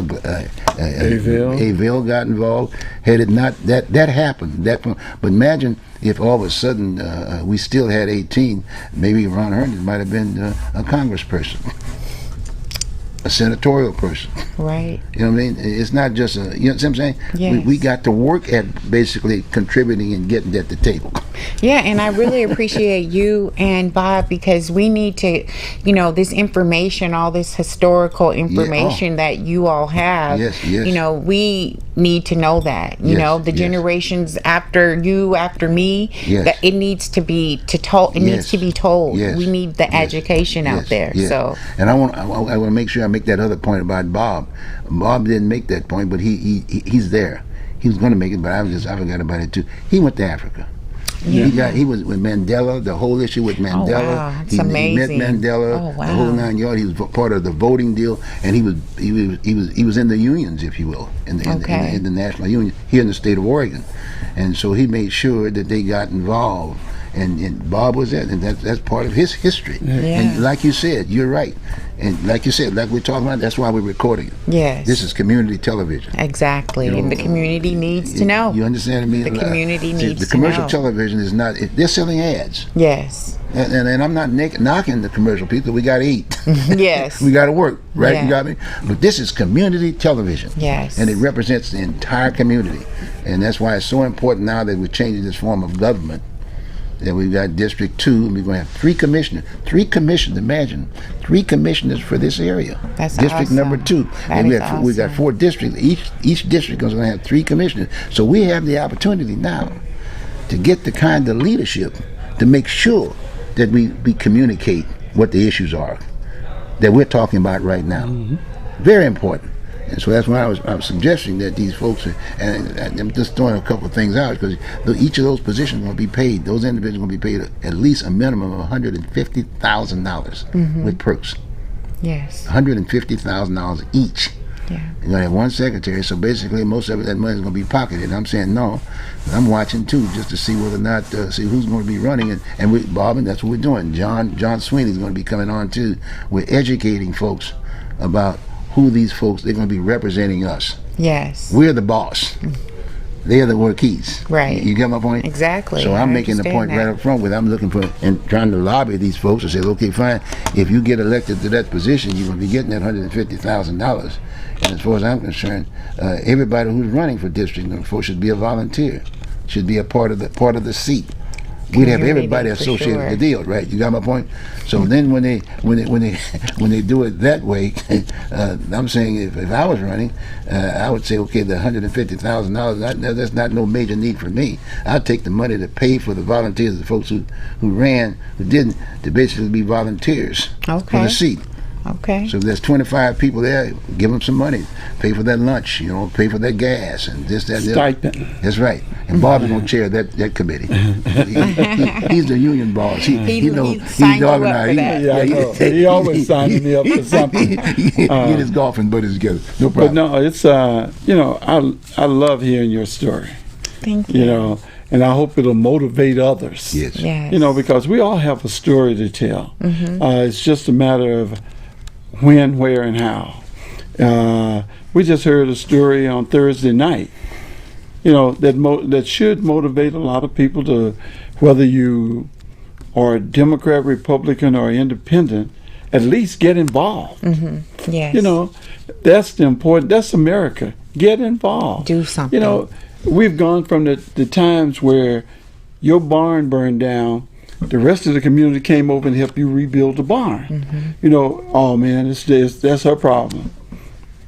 Aville got involved. Had it not, that happened. But imagine if all of a sudden we still had 18, maybe Ron Herndon might have been a congressperson, a senatorial person. Right. You know what I mean? It's not just a, you know what I'm saying? Yes. We got to work at basically contributing and getting at the table. Yeah, and I really appreciate you and Bob because we need to, this information, all this historical information that you all have. Yes, yes. We need to know that. You Yes, know, the yes. generations after you, after me, Yes. that it needs to be told. It needs to be told. Yes. We need the Yes. education out Yes. there. Yes. So and I want to make sure I make that other point about Bob. Bob didn't make that point, but he's there. He was going to make it, but I forgot about it too. He went to Africa. He was with Mandela. The whole issue with Mandela. wow. That's He met amazing. Mandela. Oh, wow. The whole 9 yards. He was part of the voting deal, and he was in the unions, if you will, in the national union here in the state of Oregon, and so he made sure that they got involved. And Bob was there, and that's part of his history. Yeah. And like you said, you're right. And like you said, like we're talking about, that's why we're recording it. yes, This is community television. exactly, You know, and the community needs to know. You understand me? The community See, needs the to commercial know. television is not. They're selling ads, Yes, and I'm not knocking the commercial people. We got to eat. yes, We got to work, right? Yeah. You got me? But this is community television. Yes. And it represents the entire community. And that's why it's so important now that we're changing this form of government. That we've got District 2, and we're going to have 3 commissioners. 3 commissioners, imagine. 3 commissioners for this area. That's District awesome. number 2. That And is we got awesome. 4 districts. Each district is going to have 3 commissioners. So we have the opportunity now to get the kind of leadership to make sure that we communicate what the issues are that we're talking about right now. Very important. And so that's why I was suggesting that these folks and I'm just throwing a couple of things out because each of those positions are going to be paid. Those individuals are going to be paid at least a minimum of $150,000 with perks. yes, $150,000 each. yeah, You're going to have 1 secretary, so basically most of that money is going to be pocketed. And I'm saying no. I'm watching too, just to see whether or not, see who's going to be running. And we, Bob, and that's what we're doing. John Sweeney is going to be coming on too. We're educating folks about who these folks, they're going to be representing us. yes. We're the boss. They are the workies. Right. You get my point? Exactly. So I I'm making the point understand right up front with I'm looking for and trying to lobby these folks to say, okay, fine. If you get elected to that position, you're going to be getting that $150,000. And as far as I'm concerned, everybody who's running for district number 4 should be a volunteer. Should be a part of the seat. We'd have Community, everybody for associated sure. with the deal, right? You got my point. So then when they do it that way, I'm saying if I was running, I would say okay, the $150,000 that's not no major need for me. I'd take the money to pay for the volunteers, the folks who ran, who didn't, to basically be volunteers for Okay. the seat. Okay. So if there's 25 people there, give them some money, pay for their lunch, pay for their gas and this, that, and the other. Stipend. That's right. And Bob's going to chair that committee. He's the union boss. He signed you up for organized. that. Yeah, I know. He always signing me up for something. He get his golf and buddies together. No But problem. no, it's I love hearing your story. Thank you. and I hope it'll motivate others. Yes. Yes. You know, because we all have a story to tell. It's just a matter of when, where, and how. We just heard a story on Thursday night, you know, that should motivate a lot of people to, whether you are a Democrat, Republican, or independent, at least get involved. Yes. You know, that's the important, that's America. Get involved. Do something. You know, we've gone from the times where your barn burned down, the rest of the community came over and helped you rebuild the barn. You know, oh man, that's her problem.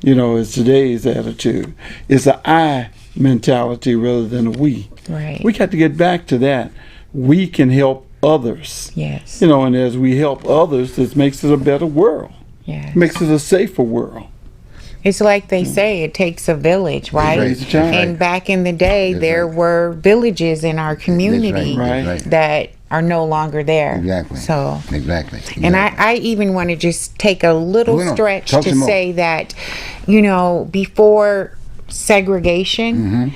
You know, it's today's attitude. It's an I mentality rather than a we. Right. We got to get back to that. We can help others. Yes. You know, and as we help others, this makes it a better world. Yes. Makes it a safer world. It's like they say, it takes a village, right? right. That's right. And back in the day, there were villages in our community Right. That's right. that are no longer there. Exactly. So, Exactly. and I even want to just take a little Well, no, stretch talk to some more. say that, you know, before segregation, Mm-hmm.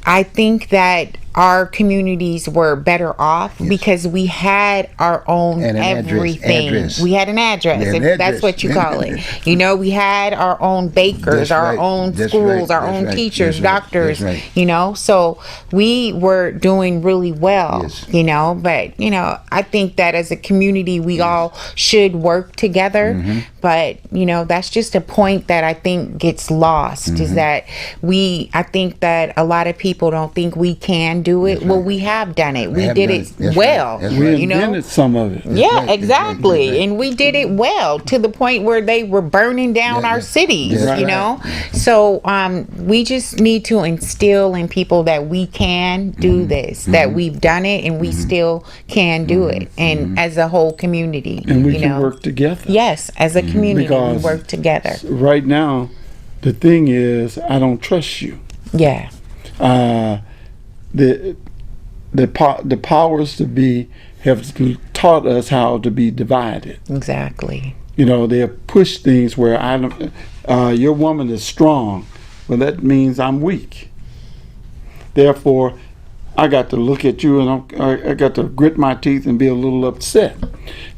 I think that our communities were better off because we had our own And an address, everything. address. We had an address. We had an if that's address. what you call it. You know, we had our own bakers, That's our right. own That's schools, right. our That's own right. teachers, That's right. doctors, That's right. you know. So we were doing really well, Yes. you know. But, you know, I think that as a community, we all should work together. Mm-hmm. But, you know, that's just a point that I think gets lost Mm-hmm. is that I think that a lot of people don't think we can do it. Well, we have done it. We have did done it it. That's well, right. That's We right. you know. invented some of it. Yeah, right. That's exactly. right. And we did it well to the point where they were burning down Yeah, our yeah. cities, That's you right. know? So we just need to instill in people that we can do this, that we've done it and we still can do it. And as a whole community, And we you can know? work together. Yes, as a community, Because- we work together. Right now, the thing is, I don't trust you. Yeah, The powers to be have taught us how to be divided. exactly. You know, they have pushed things where I don't. Your woman is strong, well, that means I'm weak. Therefore, I got to look at you and I got to grit my teeth and be a little upset.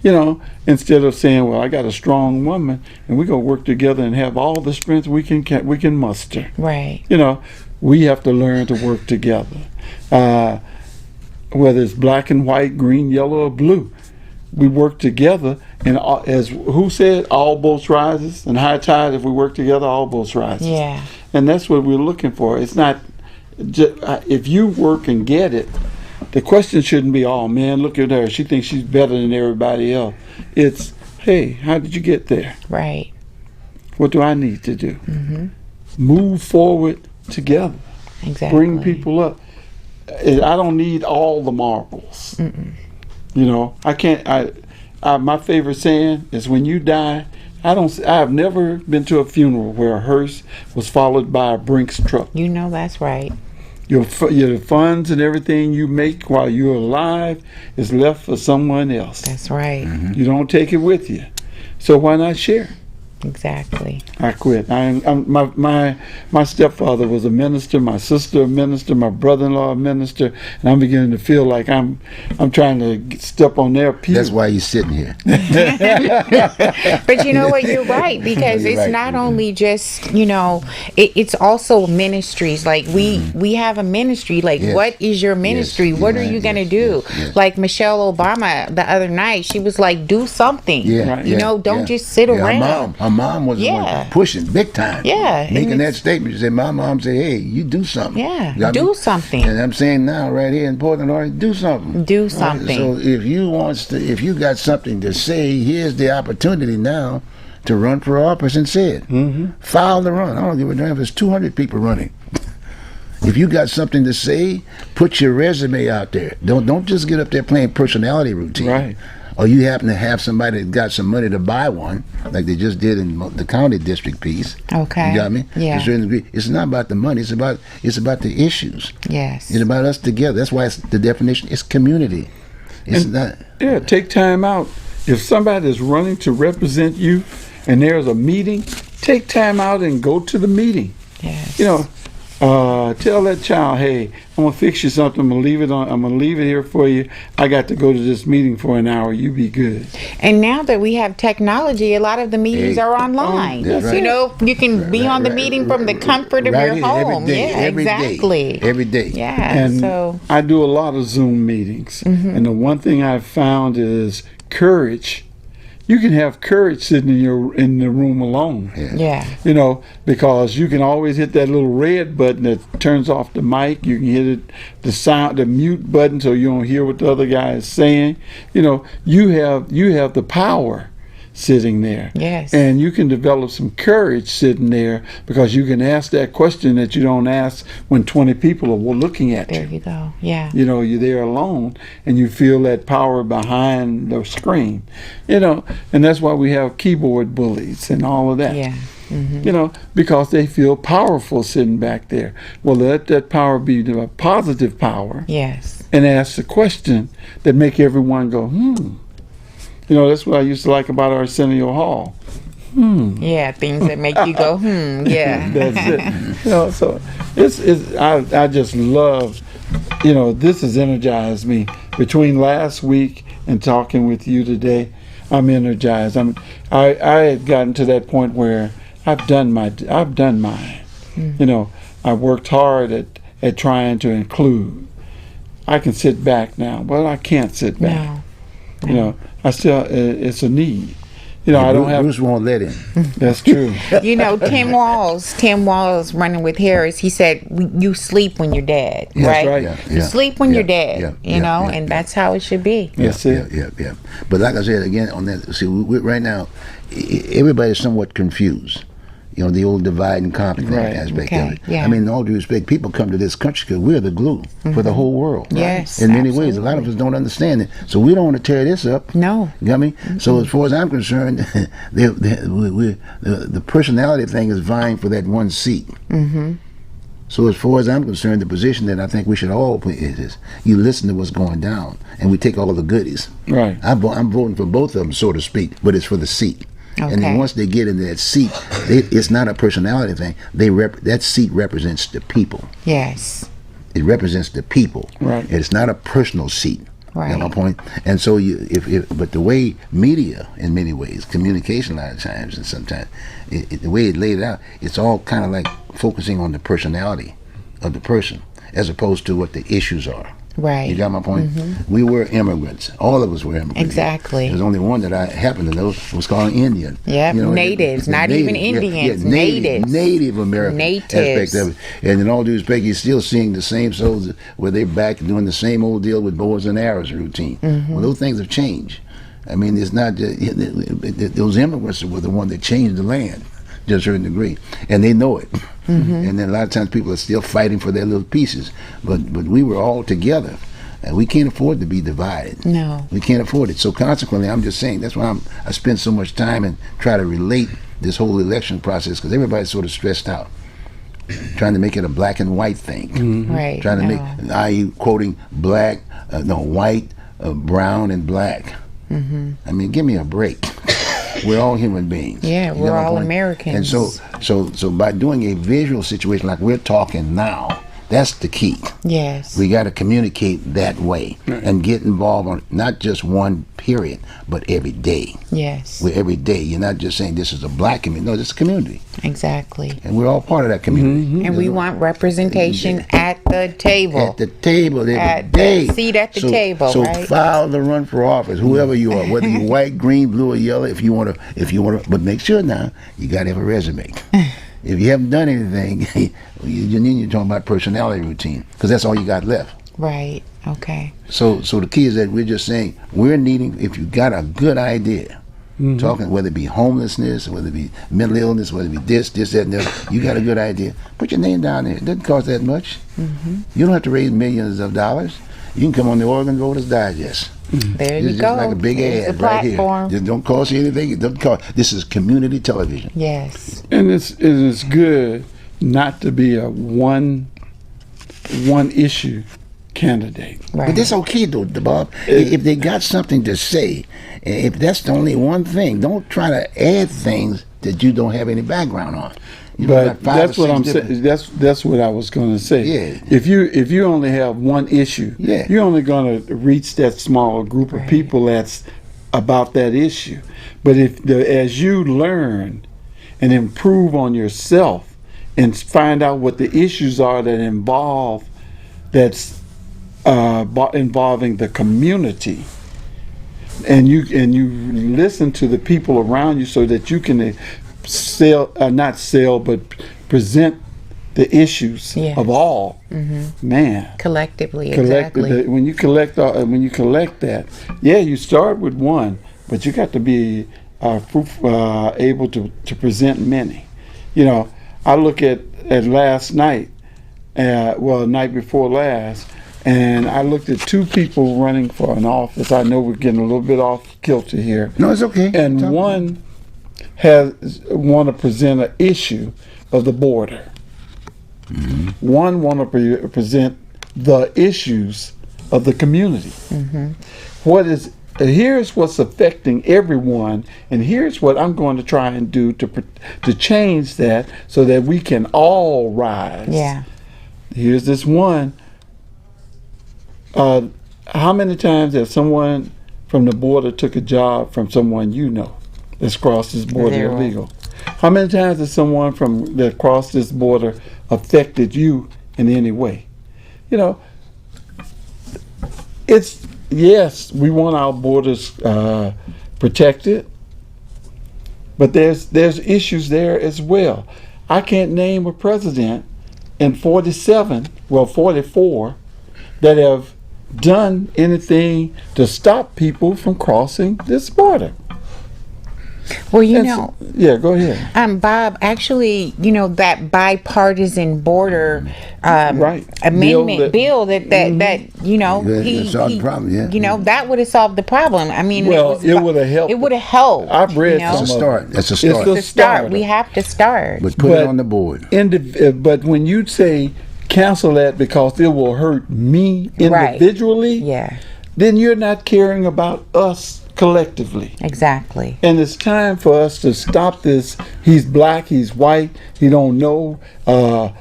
You know, instead of saying, "Well, I got a strong woman, and we're gonna work together and have all the strength we can muster." Right. You know, we have to learn to work together. Whether it's black and white, green, yellow, or blue, we work together. And as who said, all boats rises, and high tide. If we work together, all boats rises. Yeah. And that's what we're looking for. It's not if you work and get it. The question shouldn't be, "Oh man, look at her. She thinks she's better than everybody else." It's, "Hey, how did you get there? Right. What do I need to do?" Move forward together. Exactly. Bring people up. I don't need all the marbles. You know, I can't. My favorite saying is, "When you die, I have never been to a funeral where a hearse was followed by a Brinks truck. You know that's right. Your funds and everything you make while you're alive is left for someone else. That's right. You don't take it with you. So why not share?" Exactly. I quit. My stepfather was a minister, my sister a minister, my brother-in-law a minister, and I'm beginning to feel like I'm trying to step on their pew. That's why you're sitting here. But you know what? You're right, because You're it's right. not only just, you know, it's also ministries. Like we have a ministry. Like, Yes. what is your ministry? Yes, What you're are you right. gonna Yes, do? yes, yes. Like Michelle Obama the other night, she was like, do something. Yeah, Right. You know, don't just sit around. Her mom was the Yeah. one pushing big time. Yeah, and making that it's- statement. She said, "My mom said, hey, you do something." Yeah, You got do me? something. And I'm saying now, right here in Portland, Oregon, do something. Do something. So if you got something to say, here's the opportunity now to run for office and say it. File the run. I don't give a damn if there's 200 people running. If you got something to say, put your resume out there. Don't just get up there playing personality routine. Right. Or you happen to have somebody that got some money to buy one, like they just did in the county district piece. Okay. You got me? Yeah. To a certain degree. It's not about the money. It's about the issues. Yes. It's about us together. That's why the definition is community. It's not. Yeah, take time out. If somebody is running to represent you and there's a meeting, take time out and go to the meeting. Yes. You know, tell that child, hey, I'm gonna fix you something. I'm gonna leave it here for you. I got to go to this meeting for an hour. You be good. And now that we have technology, a lot of the meetings Hey. are online. That's right. You know, you can be on the meeting from the comfort of your here, home. every day, Yeah, every day, exactly. every day. Yeah. And So I do a lot of Zoom meetings, and the one thing I've found is courage. You can have courage sitting in the room alone. yeah. You know, because you can always hit that little red button that turns off the mic. You can hit it, the mute button, so you don't hear what the other guy is saying. You know, you have the power sitting there. Yes. And you can develop some courage sitting there because you can ask that question that you don't ask when 20 people are looking at There you. you go. Yeah. You know, you're there alone and you feel that power behind the screen. You know, and that's why we have keyboard bullies and all of that. Yeah. You know, because they feel powerful sitting back there. Well, let that power be a positive power Yes. and ask the question that make everyone go, You know, that's what I used to like about Arsenio Hall. Yeah. Things that make you go, yeah. That's it. You know, so I just love, you know, this has energized me. Between last week and talking with you today, I'm energized. I had gotten to that point where I've done mine. You know, I worked hard at trying to include. I can sit back now, but I can't sit back. No. You know, I still it's a need. You know, I don't have. Bruce won't let him. That's true. You know, Tim Walls running with Harris, he said, you sleep when you're dead, Yes, right? right. Yeah, You yeah, sleep when yeah, you're dead, yeah, you yeah, know, yeah, and yeah. that's how it should be. That's it. Yeah. But like I said again on that, see, right now, everybody's somewhat confused. You know, the old divide and conquer Right. aspect Okay, of it. yeah. I mean, in all due respect, people come to this country because we're the glue for the whole world. Yes, In many ways, a lot of us don't understand it. So we don't want to tear this up. No. You got me? So as far as I'm concerned, the personality thing is vying for that one seat. So as far as I'm concerned, the position that I think we should all put is you listen to what's going down, and we take all of the goodies. Right. I'm voting for both of them, so to speak, but it's for the seat. And then Okay. once they get into that seat, it's not a personality thing. That seat represents the people. Yes. It represents the people. Right. It's not a personal seat. Right. You know my point? And so but the way media, in many ways, communication a lot of times and sometimes, the way it laid it out, it's all kind of like focusing on the personality of the person as opposed to what the issues are. Right. You got my point? We were immigrants. All of us were immigrants. Exactly. There's only one that I happen to know was called Indian. Yep, natives, not even Indians, natives. Native American Natives. aspect of it. And in all due respect, you're still seeing the same souls where they're back doing the same old deal with bows and arrows routine. Well, those things have changed. I mean, it's not those immigrants were the one that changed the land to a certain degree, and they know it. And then a lot of times people are still fighting for their little pieces, but we were all together, and we can't afford to be divided. No. We can't afford it. So consequently, I'm just saying that's why I spend so much time and try to relate this whole election process, because everybody's sort of stressed out, trying to make it a black and white thing. Right. Trying to no. make, i.e., quoting black, white, brown, and black. I mean, give me a break. We're all human beings. Yeah, You we're know my all point? Americans. And so by doing a visual situation like we're talking now, that's the key. Yes. We got to communicate that way and get involved on not just one period, but every day. Yes. Every day. You're not just saying this is a black community. No, this is a community. Exactly. And we're all part of that community. And we want representation at the table. At the table every At day. the seat at the table, So right? file to run for office, whoever you are, whether you're white, green, blue, or yellow, if you want to, but make sure now you got to have a resume. If you haven't done anything, you're talking about personality routine, because that's all you got left. Right. Okay. So the key is that we're just saying we're needing, if you got a good idea, talking whether it be homelessness, whether it be mental illness, whether it be this, that, and that, you got a good idea, put your name down there. It doesn't cost that much. You don't have to raise millions of dollars. You can come on the Oregon Voters Digest. There you It's go. just like a big There's ad the right platform. here. It don't cost you anything. It doesn't cost. This is community television. Yes. And it's good not to be a one issue candidate. Right. But that's okay, though, Bob. If they got something to say, if that's the only one thing, don't try to add things that you don't have any background on. You But got 5 that's or what 6 I'm different- saying. That's what I was going to say. Yeah. If you only have one issue, Yeah. you're only going to reach that small group of Right. people that's about that issue. But as you learn and improve on yourself and find out what the issues are that involving the community, and you listen to the people around you so that you can not sell, but present the issues Yes. of all. Man, Collectively, collect exactly. when you collect that, you start with one, but you got to be able to present many. You know, I look at last night, night before last, and I looked at 2 people running for an office. I know we're getting a little bit off kilter here. No, it's okay. And Talk- one want to present an issue of the border. One want to present the issues of the community. Here's what's affecting everyone, and here's what I'm going to try and do to change that so that we can all rise. Yeah. Here's this one. How many times has someone from the border took a job from someone you know that's crossed this border 0. illegal? How many times has someone that crossed this border affected you in any way? You know, yes, we want our borders protected, but there's issues there as well. I can't name a president in 44 that have done anything to stop people from crossing this border. Well, you That's- know, yeah, go ahead. Bob, actually, that bipartisan border Right. amendment bill that Yeah, he that solved the problem, yeah. that would have solved the problem. I mean, Well, it would have helped. It would have helped. I've read you know? some It's a of start. it. That's a It's start. the To start, starter. we have to start. But put But- it on the board. But when you say cancel that because it will hurt me Right. individually, Yeah, then you're not caring about us collectively. exactly. And it's time for us to stop this. He's black, he's white, he don't know. How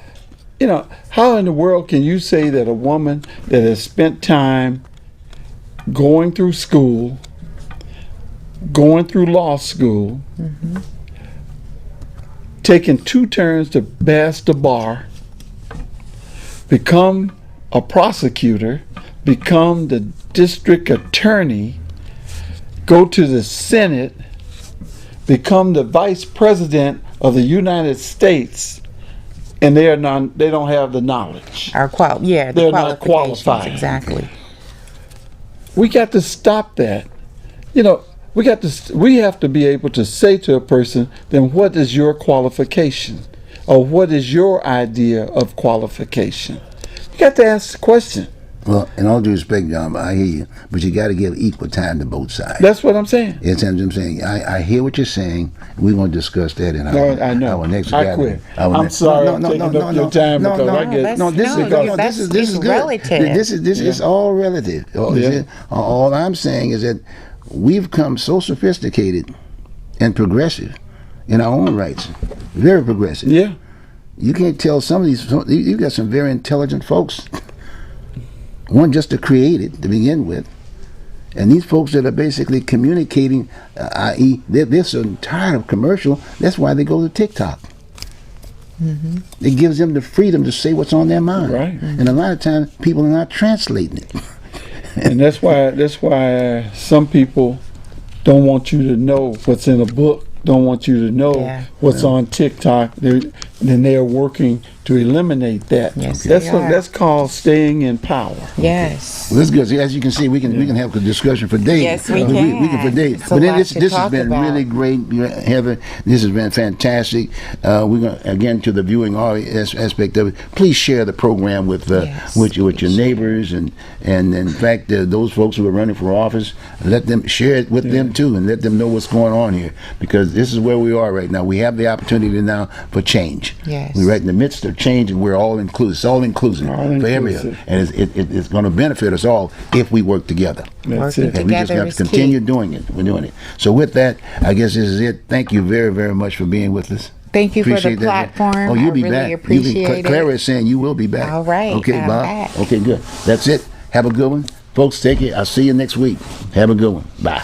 in the world can you say that a woman that has spent time going through school, going through law school, taking 2 turns to pass the bar, become a prosecutor, become the district attorney, go to the Senate, become the vice president of the United States, and they don't have the knowledge. Our the They're not qualifications, qualified. exactly. We got to stop that. We have to be able to say to a person, then what is your qualification? Or what is your idea of qualification? You got to ask the question. Well, in all due respect, John, I hear you, but you got to give equal time to both sides. That's what I'm saying. You understand what I'm saying? I hear what you're saying. We're going to discuss that in I know. our next I gathering. quit. I'm sorry I'm taking up your time because I get. No, this is good. Relative. This is all relative. All I'm saying is that we've come so sophisticated and progressive in our own rights, very progressive. Yeah. You can't tell some of these. You've got some very intelligent folks. One just to create it to begin with, and these folks that are basically communicating, i.e., they're so tired of commercial. That's why they go to TikTok. It gives them the freedom to say what's on their mind. Right. And a lot of times people are not translating it. And that's why some people don't want you to know what's in a book, don't want you to know Yeah. what's on TikTok. Then they're working to eliminate that. Yes, they are. That's called staying in power. Yes. Well, that's good. See, as you can see, we can have a discussion for days. Yes, we We can. can for days. It's a But lot this to has talk been about. really great, Heather. This has been fantastic. We're going again to the viewing aspect of it. Please share the program with Yes, with your neighbors and in fact those folks who are running for office. Let them share it with them too, and let them know what's going on here, because this is where we are right now. We have the opportunity now for change. Yes. We're right in the midst of change, and we're all inclusive. It's all inclusive for everyone, and it's going to benefit us all if we work together. That's Working it. And we just together have to is continue key. doing it. We're doing it. So with that, I guess this is it. Thank you very, very much for being with us. Thank you for the Appreciate that. platform. Oh, you'll be I really back. appreciate Clara it. is saying you will be back. All right, Okay, I'm Bob. back. Okay, good. That's it. Have a good one. Folks, take it. I'll see you next week. Have a good one. Bye.